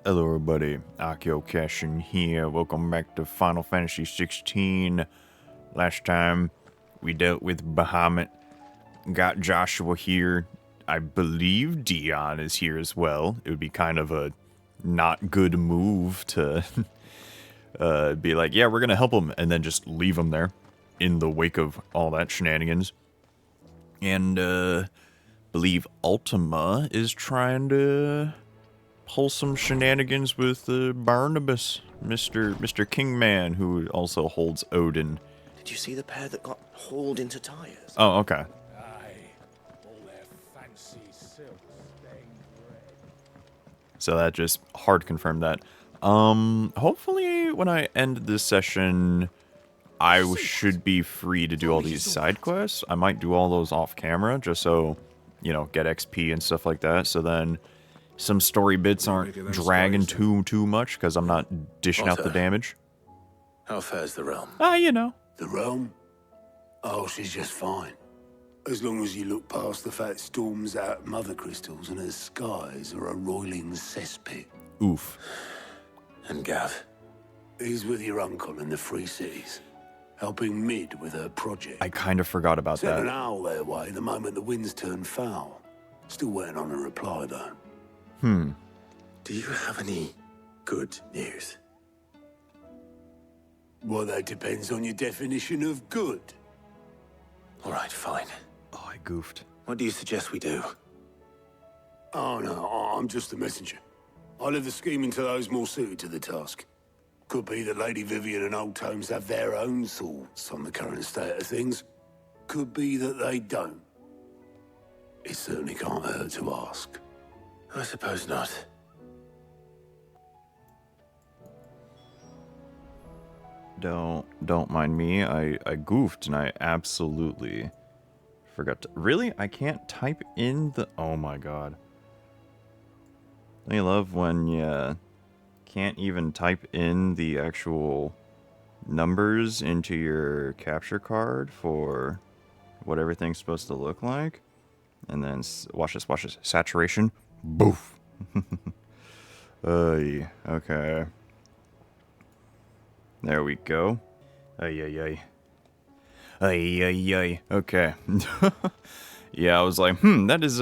Hello everybody, Akio Cashin here. Welcome back to Final Fantasy 16. Last time we dealt with Bahamut, got Joshua here. I believe Dion is here as well. It would be kind of a not good move to be like, yeah, we're gonna help him, and then just leave him there in the wake of all that shenanigans. And believe Ultima is trying to pull some shenanigans with Barnabas, Mr. Kingman, who also holds Odin. Did you see the pair that got hauled into tires? Oh, okay. Aye, all their fancy silk stained red. So that just hard confirmed that. Hopefully when I end this session, I should be free to do all these side quests. I might do all those off camera, just so, you know, get XP and stuff like that. So then some story bits aren't dragging too much, because I'm not dishing out the damage. How fares the realm? You know. The realm? Oh, she's just fine. As long as you look past the fact storms out mother crystals and her skies are a roiling cesspit. Oof. And Gav? He's with your uncle in the Free Cities, helping Mid with her project. I kind of forgot about Sent that. an owl their way the moment the winds turned foul. Still waiting on a reply, though. Do you have any good news? Well, that depends on your definition of good. All right, fine. Oh, I goofed. What do you suggest we do? Oh, no, I'm just a messenger. I leave the scheming to those more suited to the task. Could be that Lady Vivian and Old Tomes have their own thoughts on the current state of things. Could be that they don't. It certainly can't hurt to ask. I suppose not. Don't mind me. I goofed and I absolutely forgot to. Really? I can't type in the. Oh my god. I love when you can't even type in the actual numbers into your capture card for what everything's supposed to look like. And then watch this. Saturation. Boof. Okay. There we go. Ay. Okay. Yeah, I was like, that is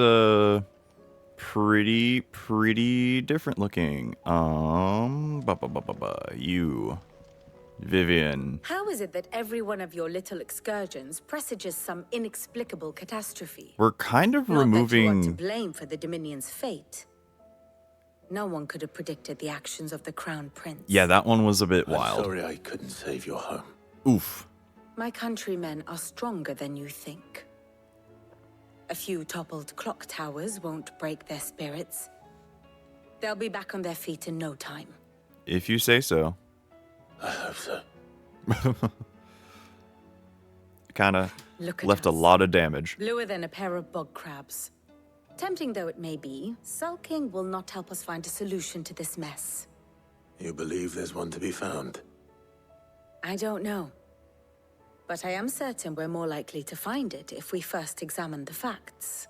pretty different looking. You, Vivian. How is it that every one of your little excursions presages some inexplicable catastrophe? We're kind of Not that you are to removing. blame for the Dominion's fate. No one could have predicted the actions of the Crown Prince. Yeah, that one was a bit I'm wild. sorry I couldn't save your home. Oof. My countrymen are stronger than you think. A few toppled clock towers won't break their spirits. They'll be back on their feet in no time. If you say so. I hope so. Kind of Look at left a us. lot of damage. Bluer than a pair of bog crabs. Tempting though it may be, sulking will not help us find a solution to this mess. You believe there's one to be found? I don't know. But I am certain we're more likely to find it if we first examine the facts.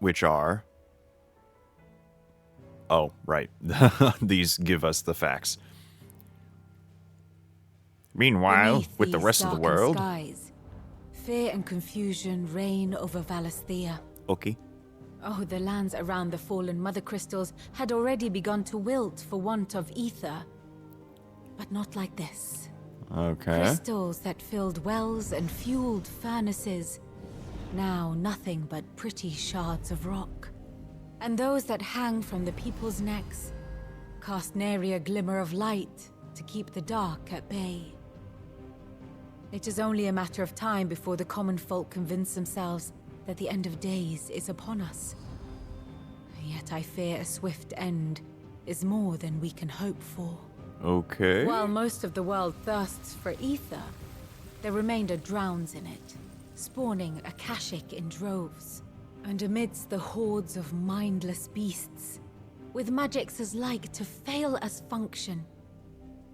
Which are. Oh, right. These give us the facts. Meanwhile, Beneath with the these rest of the darkened world. skies, fear and confusion reign over Valisthea. Okay. Oh, the lands around the fallen mother crystals had already begun to wilt for want of ether. But not like this. Okay. Crystals that filled wells and fueled furnaces. Now nothing but pretty shards of rock. And those that hang from the people's necks cast nary a glimmer of light to keep the dark at bay. It is only a matter of time before the common folk convince themselves that the end of days is upon us. Yet I fear a swift end is more than we can hope for. Okay. While most of the world thirsts for ether, the remainder drowns in it, spawning Akashic in droves. And amidst the hordes of mindless beasts, with magics as like to fail as function,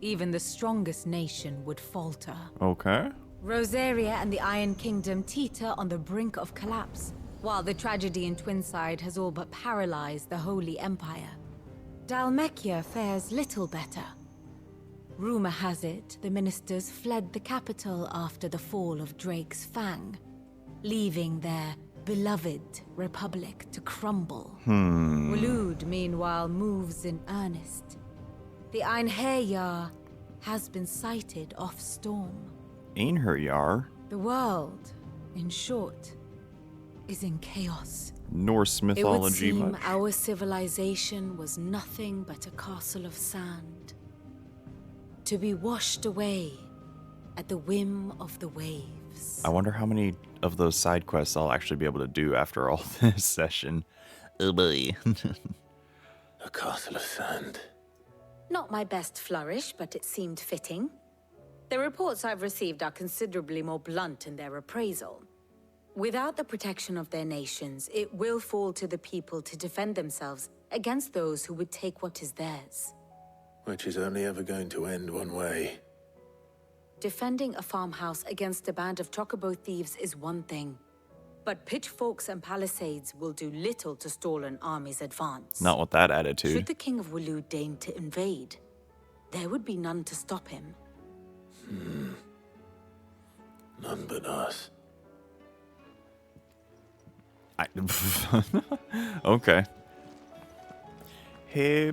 even the strongest nation would falter. Okay. Rosaria and the Iron Kingdom teeter on the brink of collapse, while the tragedy in Twinside has all but paralyzed the Holy Empire. Dalmekia fares little better. Rumor has it the ministers fled the capital after the fall of Drake's Fang, leaving their beloved republic to crumble. Waloed, meanwhile, moves in earnest. The Einherjar has been sighted off-storm. Einherjar? The world, in short, is in chaos. Norse It would mythology seem much? our civilization was nothing but a castle of sand, to be washed away at the whim of the waves. I wonder how many of those side quests I'll actually be able to do after all this session. Oh boy. A castle of sand. Not my best flourish, but it seemed fitting. The reports I've received are considerably more blunt in their appraisal. Without the protection of their nations, it will fall to the people to defend themselves against those who would take what is theirs. Which is only ever going to end one way. Defending a farmhouse against a band of chocobo thieves is one thing, but pitchforks and palisades will do little to stall an army's advance. Not with that Should attitude. the King of Waloed deign to invade, there would be none to stop him. None but us. Okay. Hey,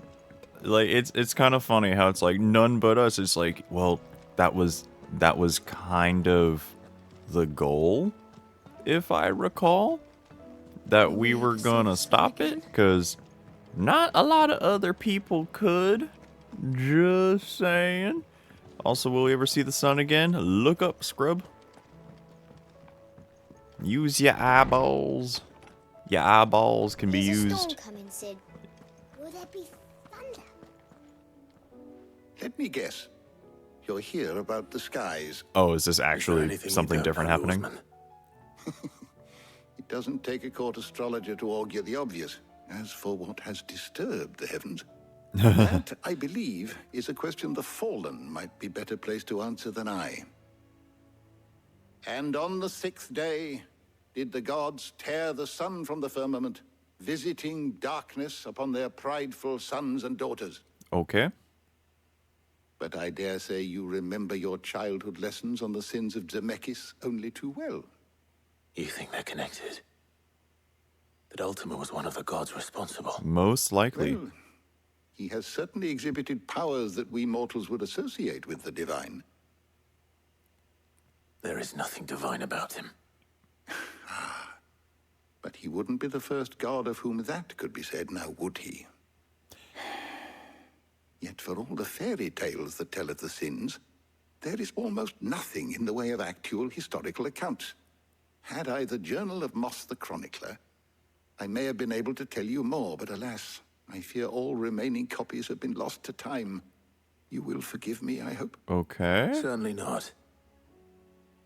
like it's kind of funny how it's like none but us. It's like, well, that was kind of the goal, if I recall, that we were gonna stop it, because not a lot of other people could. Just saying. Also, will we ever see the sun again? Look up, scrub. Use your eyeballs. Your eyeballs can be There's a used. storm coming, Sid. Will there be thunder? Let me guess. You're here about the skies. Oh, is this Is there actually anything you something don't different know, happening? Lawsman? It doesn't take a court astrologer to augur the obvious. As for what has disturbed the heavens, that, I believe, is a question the Fallen might be better placed to answer than I. And on the 6th day did the gods tear the sun from the firmament, visiting darkness upon their prideful sons and daughters. Okay. But I dare say you remember your childhood lessons on the sins of Zemeckis only too well. You think they're connected? That Ultima was one of the gods responsible. Most likely. Well, he has certainly exhibited powers that we mortals would associate with the divine. There is nothing divine about him. But he wouldn't be the first god of whom that could be said, now would he? Yet for all the fairy tales that tell of the sins, there is almost nothing in the way of actual historical accounts. Had I the Journal of Moss the Chronicler, I may have been able to tell you more, but alas, I fear all remaining copies have been lost to time. You will forgive me, I hope. Okay. Certainly not.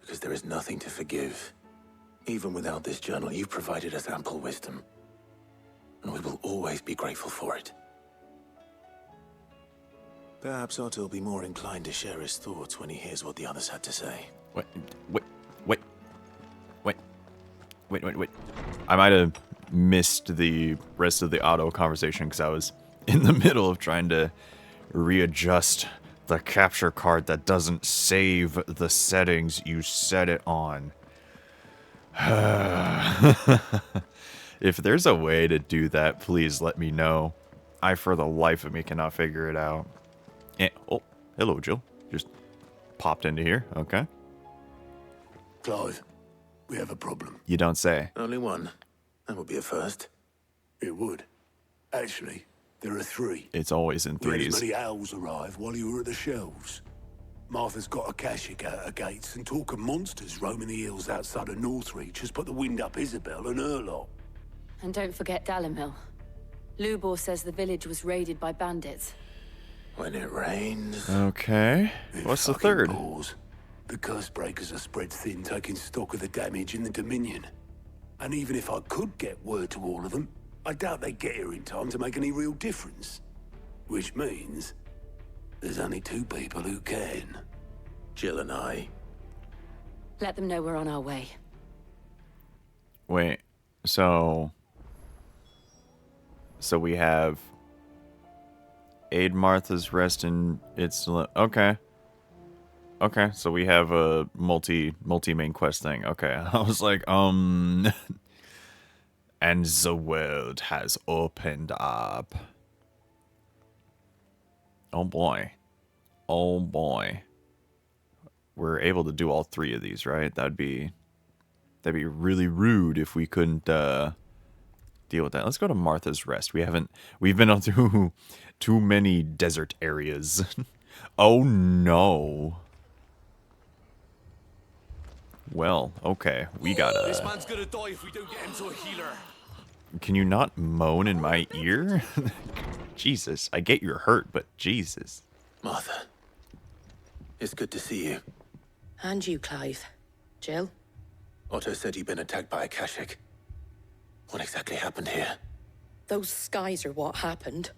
Because there is nothing to forgive. Even without this journal, you've provided us ample wisdom. And we will always be grateful for it. Perhaps Otto will be more inclined to share his thoughts when he hears what the others had to say. Wait, wait, wait, wait, wait, wait, wait. I might have missed the rest of the auto conversation because I was in the middle of trying to readjust the capture card that doesn't save the settings you set it on. If there's a way to do that, please let me know. I, for the life of me, cannot figure it out. Oh, hello, Jill. Just popped into here. Okay. Clive, we have a problem. You don't say. Only one. That would be a first. It would. Actually, there are 3. It's always in We had as threes. many owls arrive while you were at the shelves. Martha's got a Akashic out her gates, and talk of monsters roaming the hills outside of Northreach has put the wind up Isabel and her lot. And don't forget Dalimil. Lubor says the village was raided by bandits. When it rains... Okay. It What's the fucking third? pours. The curse breakers are spread thin, taking stock of the damage in the Dominion. And even if I could get word to all of them, I doubt they'd get here in time to make any real difference. Which means there's only 2 people who can. Jill and I. Let them know we're on our way. Wait. So we have Aid Martha's Rest in its... Okay. Okay, so we have a multi-main quest thing. Okay, I was like, and the world has opened up. Oh boy. Oh boy. We're able to do all three of these, right? That'd be really rude if we couldn't deal with that. Let's go to Martha's Rest. We've been on through too many desert areas. Oh no. Well, okay. We gotta... This man's gonna die if we don't get him to a healer. Can you not moan in my ear? Jesus, I get you're hurt, but Jesus. Martha, it's good to see you. And you, Clive. Jill? Otto said you'd been attacked by a Kashik. What exactly happened here? Those skies are what happened.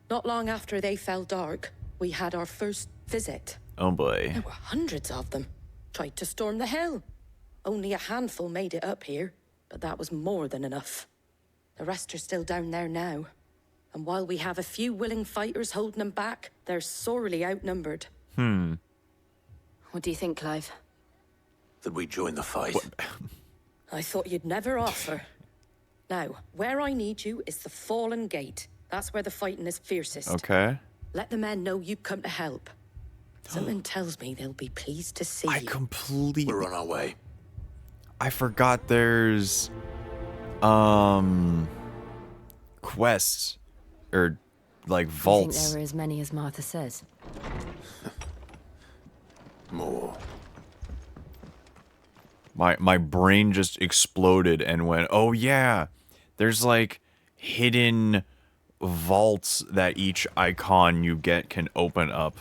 Not long after they fell dark, we had our first visit. Oh boy. There were hundreds of them. Tried to storm the hill. Only a handful made it up here, but that was more than enough. The rest are still down there now. And while we have a few willing fighters holding them back, they're sorely outnumbered. What do you think, Clive? That we join the fight? I thought you'd never offer. Now, where I need you is the Fallen Gate. That's where the fighting is fiercest. Okay. Let the men know you've come to help. Something tells me they'll be pleased to see you. We're on our way. I forgot there's quests or like I think vaults. there are as many as Martha says. More. My brain just exploded and went, "Oh yeah. There's like hidden vaults that each icon you get can open up."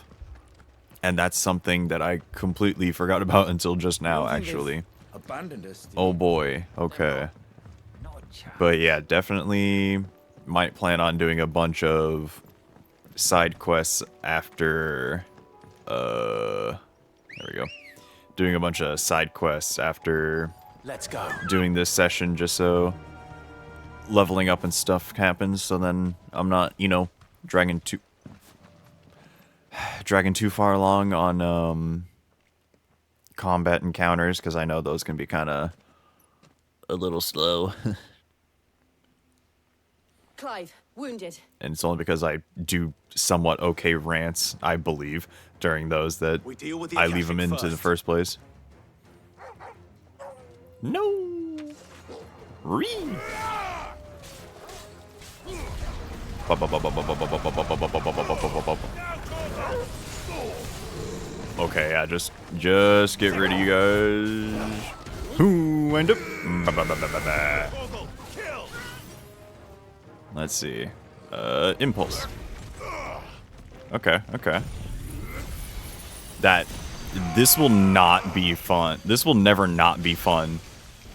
And that's something that I completely forgot about until just now, actually. Abandoned us. Oh boy, okay. But yeah, definitely might plan on doing a bunch of side quests after, there we go. Doing a bunch of side quests after Let's go. doing this session just so leveling up and stuff happens, so then I'm not, you know, dragging too far along on combat encounters, because I know those can be kind of a little slow. Clive, wounded. And it's only because I do somewhat okay rants, I believe, during those that We deal with the I leave them Akashic into the first. first place. No! Ree! Okay, yeah, just get rid of you guys. Who end up? Let's see. Impulse. Okay. This will not be fun. This will never not be fun.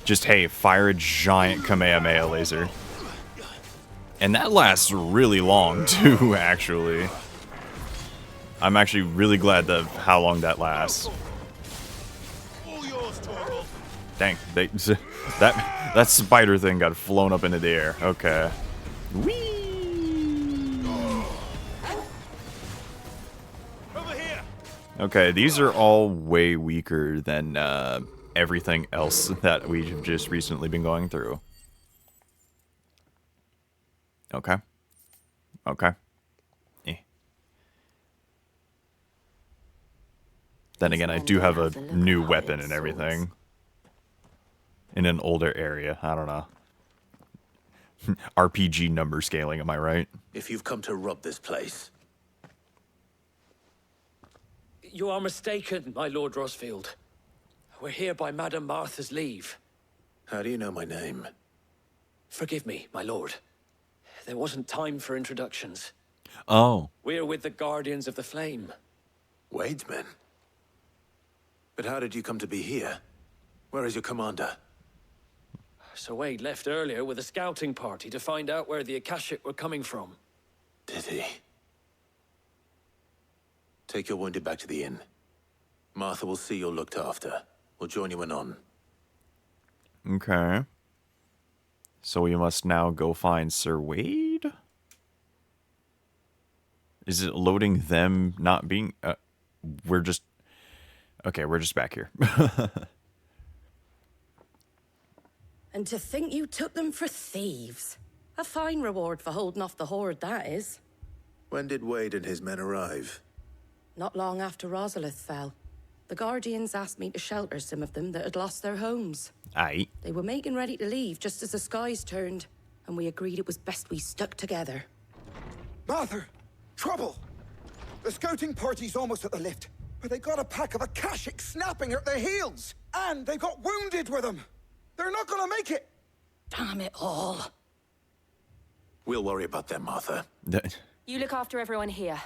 Just, hey, fire a giant Kamehameha laser. And that lasts really long, too, actually. I'm actually really glad how long that lasts. Dang, that spider thing got flown up into the air. Okay. Whee! Okay, these are all way weaker than everything else that we've just recently been going through. Okay. Then again, I do have a new weapon and everything. In an older area. I don't know. RPG number scaling, am I right? If you've come to rob this place, You are mistaken, my Lord Rosfield. We're here by Madame Martha's leave. how do you know my name? Forgive me, my lord. There wasn't time for introductions. Oh. We're with the Guardians of the Flame. Wade's men? But how did you come to be here? Where is your commander? Sir Wade left earlier with a scouting party to find out where the Akashic were coming from. Did he? Take your wounded back to the inn. Martha will see you're looked after. We'll join you anon. Okay. So we must now go find Sir Wade? Is it loading them not being... we're just... Okay, we're just back here. And to think you took them for thieves. A fine reward for holding off the horde, that is. When did Wade and his men arrive? Not long after Rosalith fell. The Guardians asked me to shelter some of them that had lost their homes. Aye. They were making ready to leave just as the skies turned, and we agreed it was best we stuck together. Martha! Trouble! The scouting party's almost at the lift, but they got a pack of Akashic snapping at their heels! And they got wounded with them! They're not gonna make it! Damn it all. We'll worry about them, Martha. You look after everyone here.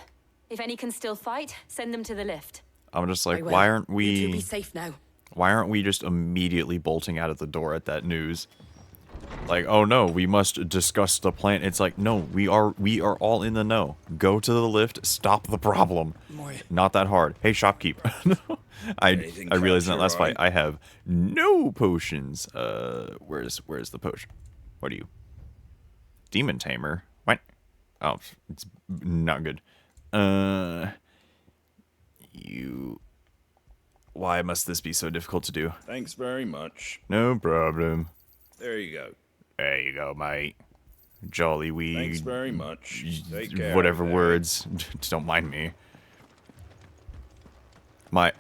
If any can still fight, send them to the lift. I'm just like, I will. why aren't You two we... be safe now. Why aren't we just immediately bolting out of the door at that news? Like, oh no, we must discuss the plan. It's like, no, we are all in the know. Go to the lift, stop the problem. Not that hard. Hey, shopkeep. I realized in that last fight I have no potions. Where's the potion? What are you? Demon Tamer. What? Oh, it's not good. You... Why must this be so difficult to do? Thanks very much. No problem. There you go. There you go, mate. Jolly weed. Thanks very much. Take care. Whatever words. Don't mind me. My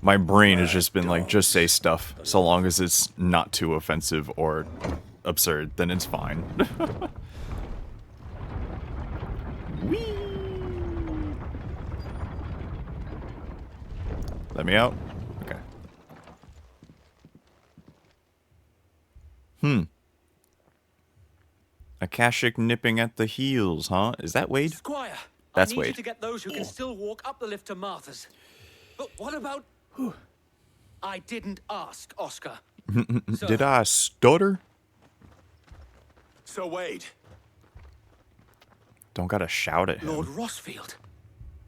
my brain has just been like, just say stuff. So long as it's not too offensive or absurd, then it's fine. Whee! Let me out? Okay. Akashic nipping at the heels, huh? Is that Wade? Squire, That's I need you Wade. to get those who can still walk up the lift to Martha's. But what about... I didn't ask, Oscar. Did I stutter? So, Wade. Don't gotta shout at him. Lord Rossfield,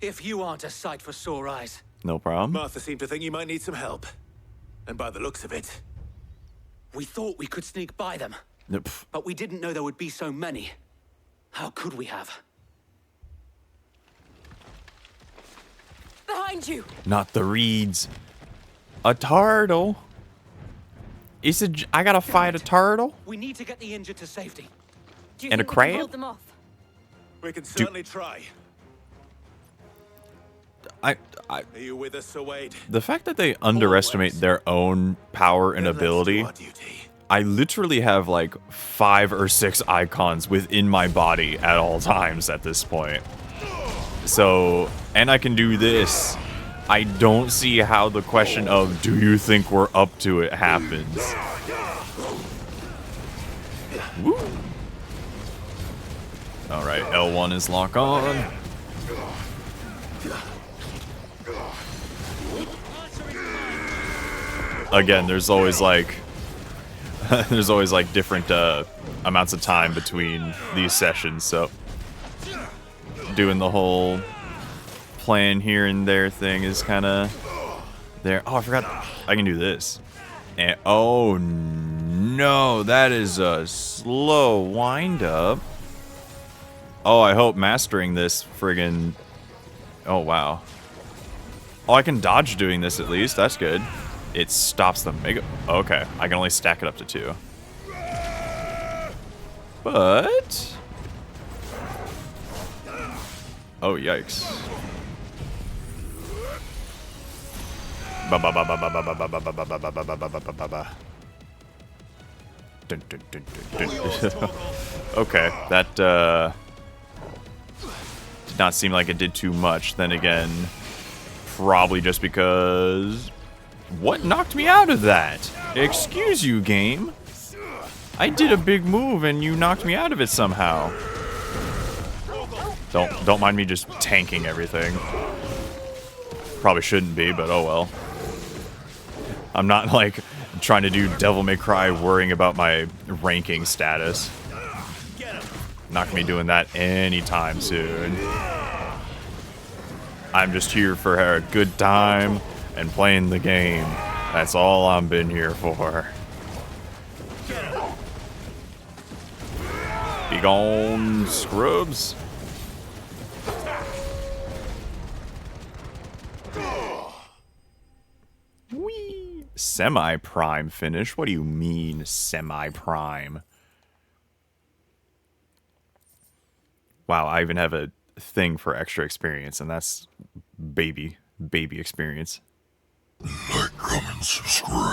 if you aren't a sight for sore eyes. No problem. Martha seemed to think you might need some help. And by the looks of it... We thought we could sneak by them. Nope. But we didn't know there would be so many. How could we have? Behind you! Not the reeds. A turtle? Is it? I gotta fight a turtle? We need to get the injured to safety. Do you And a think we crab? can hold them off? We can certainly try. I Are you with us, Sir Wade? the fact that they underestimate their own power and ability. I literally have like 5 or 6 icons within my body at all times at this point. So, and I can do this. I don't see how the question of, do you think we're up to it, happens. Woo. Alright, L1 is lock on. Again, there's always like different amounts of time between these sessions, so doing the whole plan here and there thing is kind of there. Oh, I forgot I can do this. And oh no, that is a slow wind up. Oh, I hope mastering this friggin'... Oh, wow. Oh, I can dodge doing this at least. That's good. It stops the mega... Okay, I can only stack it up to 2. But... Oh, yikes. Okay, that did not seem like it did too much. Then again, probably just because... What knocked me out of that? Excuse you, game. I did a big move and you knocked me out of it somehow. Don't mind me just tanking everything. Probably shouldn't be, but oh well. I'm not like trying to do Devil May Cry worrying about my ranking status. Not gonna be doing that anytime soon. I'm just here for a good time and playing the game. That's all I've been here for. Be gone, scrubs. Semi-prime finish? What do you mean, semi-prime? Wow, I even have a thing for extra experience, and that's baby experience. Like, comment, subscribe.